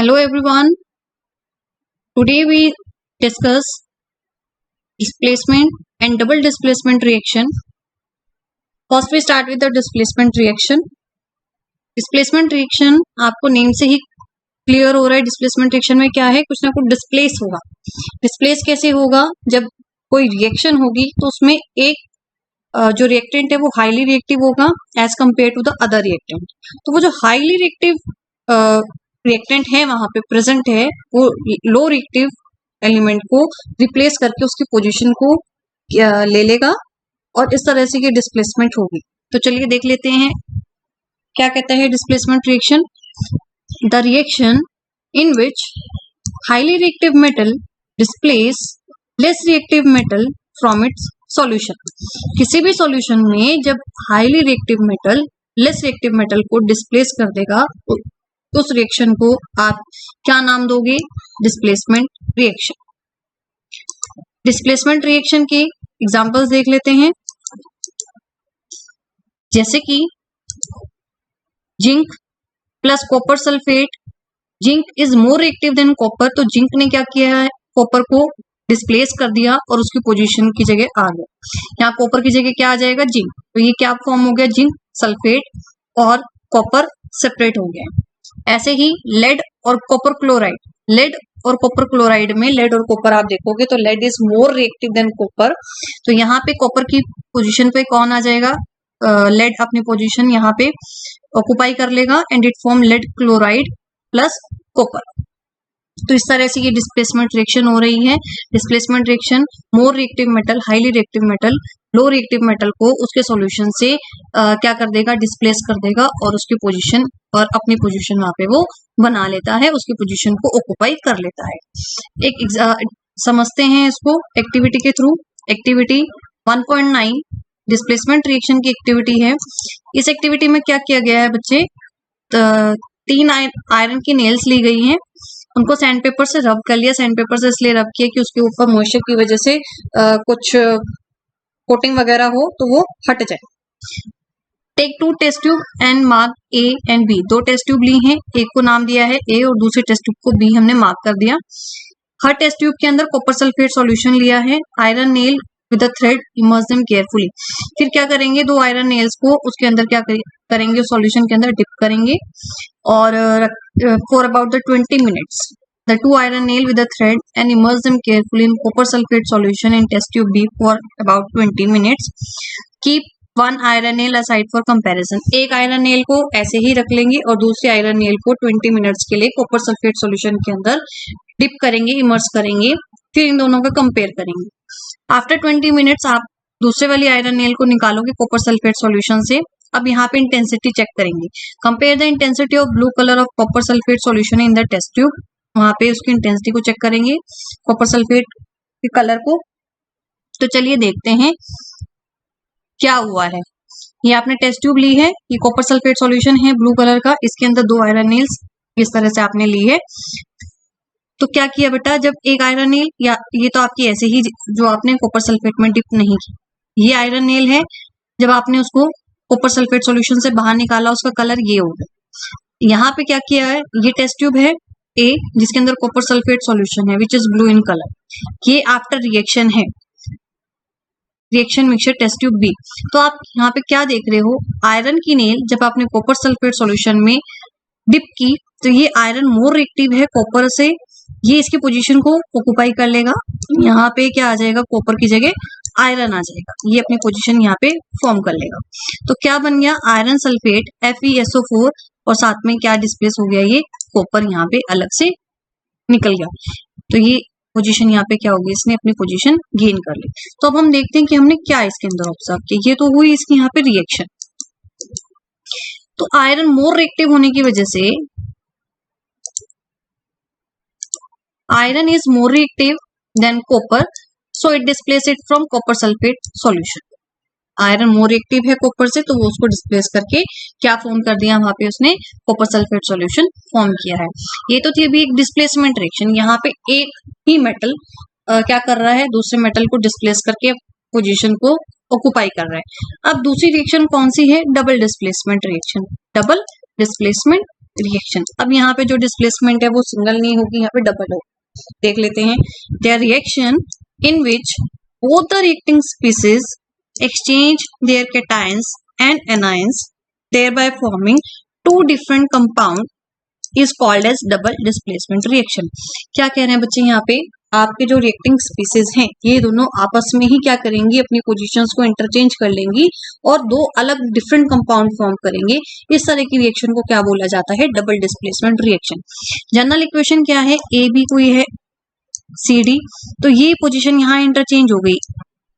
Hello everyone. Today we discuss displacement and double displacement reaction. First we start with the displacement reaction. Displacement reaction आपको name से ही clear हो रहा है. Displacement reaction में क्या है, कुछ ना कुछ डिस्प्लेस होगा. डिस्प्लेस कैसे होगा, जब कोई रिएक्शन होगी तो उसमें एक जो रिएक्टेंट है वो हाईली रिएक्टिव होगा as compare to the other reactant. तो वो जो हाईली रिएक्टिव रिएक्टेंट है वहां पे प्रेजेंट है, वो लो रिएक्टिव एलिमेंट को रिप्लेस करके उसकी पोजीशन को ले लेगा और इस तरह से ये डिस्प्लेसमेंट होगी. तो चलिए देख लेते हैं क्या कहता है displacement reaction. The reaction in which highly reactive metal displace less reactive metal from its solution. किसी भी सॉल्यूशन में जब highly reactive metal less reactive metal को डिस्प्लेस कर देगा उस रिएक्शन को आप क्या नाम दोगे, डिस्प्लेसमेंट रिएक्शन. डिस्प्लेसमेंट रिएक्शन के एग्जांपल्स देख लेते हैं. जैसे कि zinc plus copper sulphate. Zinc is more reactive than copper, तो जिंक ने क्या किया है, कॉपर को डिस्प्लेस कर दिया और उसकी पोजीशन की जगह आ गया. यहाँ कॉपर की जगह क्या आ जाएगा, जिंक. तो ये क्या फॉर्म हो गया, जिंक सल्फेट और कॉपर सेपरेट हो गया. ऐसे ही लेड और कॉपर क्लोराइड. लेड और कॉपर क्लोराइड में लेड और कॉपर आप देखोगे तो lead is more reactive than copper. तो यहाँ पे कॉपर की पोजीशन पे कौन आ जाएगा, लेड अपनी पोजीशन यहाँ पे ऑक्युपाई कर लेगा and it form lead chloride plus copper. तो इस तरह से ये डिस्प्लेसमेंट रिएक्शन हो रही है. Displacement reaction more reactive metal highly reactive metal low reactive metal को उसके सॉल्यूशन से क्या कर देगा, डिस्प्लेस कर देगा और उसकी पोजीशन और अपनी पोजीशन वहां पे वो बना लेता है, उसकी पोजीशन को ऑक्युपाई कर लेता है. एक समझते हैं इसको एक्टिविटी के थ्रू. एक्टिविटी 1.9 डिस्प्लेसमेंट रिएक्शन की एक्टिविटी है. इस एक्टिविटी में क्या किया गया है बच्चे, 3 आयरन की नेल्स ली गई हैं, उनको सैंड पेपर से रब कर लिया. सैंड पेपर से इसलिए रब किया कि उसके ऊपर मॉइस्चर की वजह से कुछ कोटिंग वगैरह हो तो वो हट जाए. Take 2 test tube and mark A and B. 2 test tube ली हैं, एक को नाम दिया है ए और दूसरे टेस्ट ट्यूब को बी हमने मार्क कर दिया. हर टेस्ट ट्यूब के अंदर कॉपर सल्फेट सॉल्यूशन लिया है. Iron nail with a thread immerse them carefully. फिर क्या करेंगे, 2 आयरन नेल्स को उसके अंदर क्या करेंगे, सॉल्यूशन के अंदर डिप करेंगे और for about the 20 minutes the 2 iron nail with a thread and immerse them carefully in copper sulfate solution in test tube B for about 20 minutes. Keep 1 iron nail aside for comparison. एक iron nail को ऐसे ही रख लेंगे और दूसरे iron nail को 20 minutes के लिए कॉपर सल्फेट सॉल्यूशन के अंदर डिप करेंगे, इमर्स करेंगे, फिर इन दोनों का कंपेयर करेंगे. आफ्टर 20 मिनट्स आप दूसरे वाली आयरन नेल को निकालोगे कॉपर सल्फेट सॉल्यूशन से. अब यहाँ पे इंटेंसिटी चेक करेंगे. Compare the intensity of blue colour of copper sulphate solution in the test tube. वहां पे उसकी इंटेंसिटी को चेक करेंगे कॉपर सल्फेट के कलर को. तो चलिए देखते हैं क्या हुआ है. ये आपने टेस्ट ट्यूब ली है, ये कॉपर सल्फेट सॉल्यूशन है ब्लू कलर का, इसके अंदर 2 आयरन नेल्स इस तरह से आपने ली है. तो क्या किया बेटा, जब एक आयरन नेल, या ये तो आपकी ऐसे ही जो आपने कॉपर सल्फेट में डिप नहीं की, ये आयरन नेल है, जब आपने उसको कॉपर सल्फेट सॉल्यूशन से बाहर निकाला उसका कलर ये होगा. यहाँ पे क्या किया है, ये टेस्ट ट्यूब है ए जिसके अंदर कॉपर सल्फेट सॉल्यूशन है which is blue in colour. ये आफ्टर रिएक्शन है, reaction mixture test tube B. तो आप यहाँ पे क्या देख रहे हो, आयरन की नेल जब आपने कॉपर सल्फेट सॉल्यूशन में डिप की तो ये आयरन मोर रिएक्टिव है कॉपर से, ये इसकी पोजीशन को ऑक्युपाई कर लेगा. यहाँ पे क्या आ जाएगा, कॉपर की जगह आयरन आ जाएगा, ये अपनी पोजीशन यहाँ पे फॉर्म कर लेगा. तो क्या बन गया, आयरन सल्फेट FeSO4 और साथ में क्या डिस्प्लेस हो गया, ये कॉपर यहाँ पे अलग से निकल गया. तो ये पोजीशन यहाँ पे क्या होगी, इसने अपनी पोजीशन गेन कर ली. तो अब हम देखते हैं कि हमने क्या इसके अंदर ऑब्जर्व किया. ये तो हुई इसकी यहाँ पे रिएक्शन. तो आयरन मोर रिएक्टिव होने की वजह से, iron is more reactive than copper, so it displace it from copper sulphate solution. Iron more reactive है कॉपर से तो वो उसको डिस्प्लेस करके क्या फॉर्म कर दिया, वहां पे उसने कॉपर सल्फेट सॉल्यूशन फॉर्म किया है. ये तो थी अभी एक डिस्प्लेसमेंट रिएक्शन. यहाँ पे एक ही मेटल क्या कर रहा है, दूसरे मेटल को डिस्प्लेस करके पोजीशन को ऑक्युपाई कर रहा है. अब दूसरी रिएक्शन कौन सी है, double displacement reaction. Double displacement reaction. अब यहाँ पे जो डिस्प्लेसमेंट है वो सिंगल नहीं होगी, यहाँ पे डबल होगी। देख लेते हैं। Their reaction in which both the reacting species exchange their cations and anions, thereby forming two different compounds, is called as double displacement reaction। क्या कह रहे हैं बच्चे यहाँ पे, आपके जो रिएक्टिंग स्पीसीज हैं ये दोनों आपस में ही क्या करेंगी, अपनी पोजीशंस को इंटरचेंज कर लेंगी और दो अलग डिफरेंट कंपाउंड फॉर्म करेंगे। इस तरह की रिएक्शन को क्या बोला जाता है, double displacement reaction. General equation क्या है, ए बी कोई है सी डी, तो ये पोजीशन यहाँ इंटरचेंज हो गई,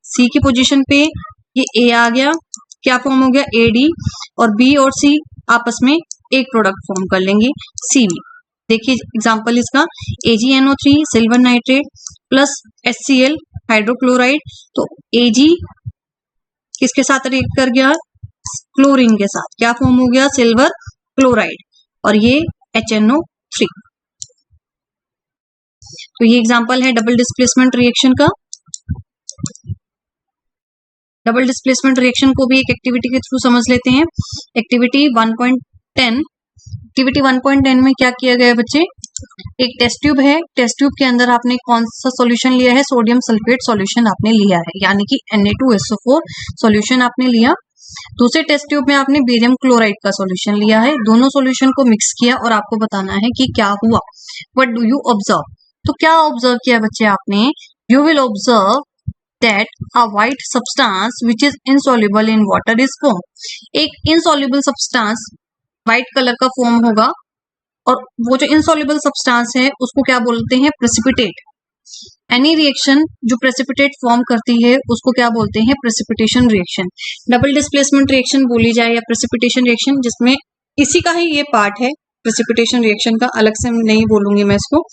सी की पोजीशन पे ये ए आ गया, क्या फॉर्म हो गया ए डी, और बी और सी आपस में एक प्रोडक्ट फॉर्म कर लेंगे सी बी। देखिए एग्जांपल इसका, AgNO3 silver nitrate plus HCl hydrochloride, तो Ag किसके साथ रिएक्ट कर गया, क्लोरीन के साथ, क्या फॉर्म हो गया सिल्वर क्लोराइड, और ये HNO3। तो ये एग्जांपल है डबल डिस्प्लेसमेंट रिएक्शन का। डबल डिस्प्लेसमेंट रिएक्शन को भी एक एक्टिविटी के थ्रू समझ लेते हैं। एक्टिविटी 1.10, एक्टिविटी 1.10 में क्या किया गया बच्चे, एक टेस्ट ट्यूब है, टेस्ट ट्यूब के अंदर आपने कौन सा सॉल्यूशन लिया है, सोडियम सल्फेट सॉल्यूशन आपने लिया है, यानी कि Na2SO4 सॉल्यूशन आपने लिया। दूसरे टेस्ट ट्यूब में आपने बेरियम क्लोराइड का सॉल्यूशन लिया है, दोनों सॉल्यूशन को मिक्स किया और आपको बताना है कि क्या हुआ। व्हाट डू यू ऑब्जर्व, तो क्या ऑब्जर्व किया बच्चे आपने, you will observe that a white substance which is insoluble in water is formed। एक insoluble substance white कलर का फॉर्म होगा, और वो जो insoluble substance है उसको क्या बोलते हैं, precipitate। एनी रिएक्शन जो प्रेसिपिटेट फॉर्म करती है उसको क्या बोलते हैं, precipitation reaction. Double displacement reaction बोली जाए या प्रेसिपिटेशन रिएक्शन, जिसमें इसी का ही ये पार्ट है, प्रेसिपिटेशन रिएक्शन का, अलग से नहीं बोलूंगी मैं इसको।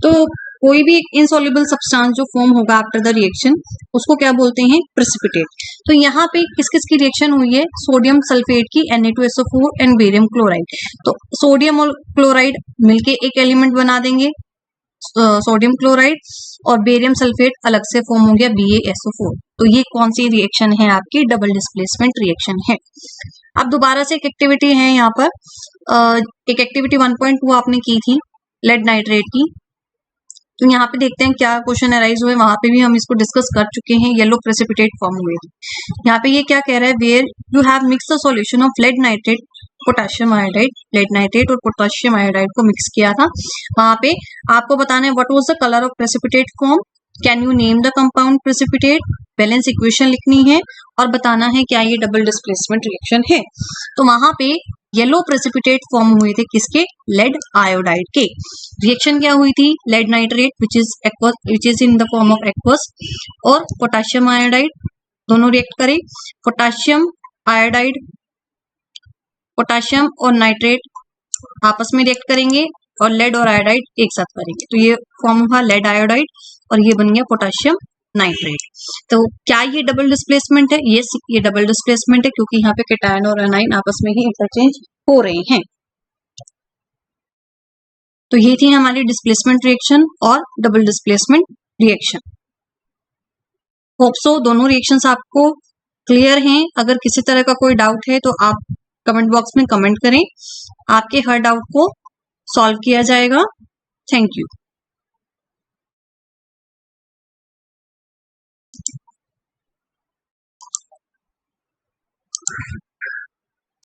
तो कोई भी इनसॉल्युबल सब्सटेंस जो फॉर्म होगा आफ्टर द रिएक्शन उसको क्या बोलते हैं, प्रेसिपिटेट। तो यहाँ पे किस किस की रिएक्शन हुई है, सोडियम सल्फेट की Na2SO4 एंड बेरियम क्लोराइड। तो सोडियम और क्लोराइड मिलके एक एलिमेंट बना देंगे सोडियम क्लोराइड, और बेरियम सल्फेट अलग से फॉर्म हो गया BaSO4। तो ये कौन सी रिएक्शन है, आपकी डबल डिस्प्लेसमेंट रिएक्शन है। अब दोबारा से एक एक्टिविटी है यहाँ पर, एक एक्टिविटी 1.2 आपने की थी लेड नाइट्रेट की। तो यहाँ पे देखते हैं क्या क्वेश्चन अराइज हुए, वहां पे भी हम इसको डिस्कस कर चुके हैं, येलो प्रेसिपिटेट फॉर्म हुए थे। यहाँ पे ये क्या कह रहा है, where you have mix the solution of lead nitrate potassium iodide, lead nitrate और पोटेशियम आयोडाइड को मिक्स किया था, वहां पे आपको बताना है what was the colour of precipitate form, can you name the compound precipitate, balance equation लिखनी है और बताना है क्या ये डबल डिस्प्लेसमेंट रिएक्शन है। तो वहां पे येलो प्रेसिपिटेट फॉर्म हुए थे किसके, लेड आयोडाइड के। रिएक्शन क्या हुई थी, lead nitrate which is in the form of aqueous, और पोटेशियम आयोडाइड, दोनों रिएक्ट करें, पोटेशियम आयोडाइड, पोटेशियम और नाइट्रेट आपस में रिएक्ट करेंगे और लेड और आयोडाइड एक साथ करेंगे, तो ये फॉर्म हुआ लेड आयोडाइड और ये बन गया पोटेशियम नाइट्रेट। तो क्या ये डबल डिस्प्लेसमेंट है, यस ये डबल डिस्प्लेसमेंट है, क्योंकि यहाँ पे केटायन और एनाइन आपस में ही इंटरचेंज हो रहे हैं। तो ये थी हमारी डिस्प्लेसमेंट रिएक्शन और double displacement reaction. Hope so दोनों रिएक्शंस आपको क्लियर हैं। अगर किसी तरह का कोई डाउट है तो आप कमेंट बॉक्स में कमेंट करें, आपके हर डाउट को सॉल्व किया जाएगा। Thank you.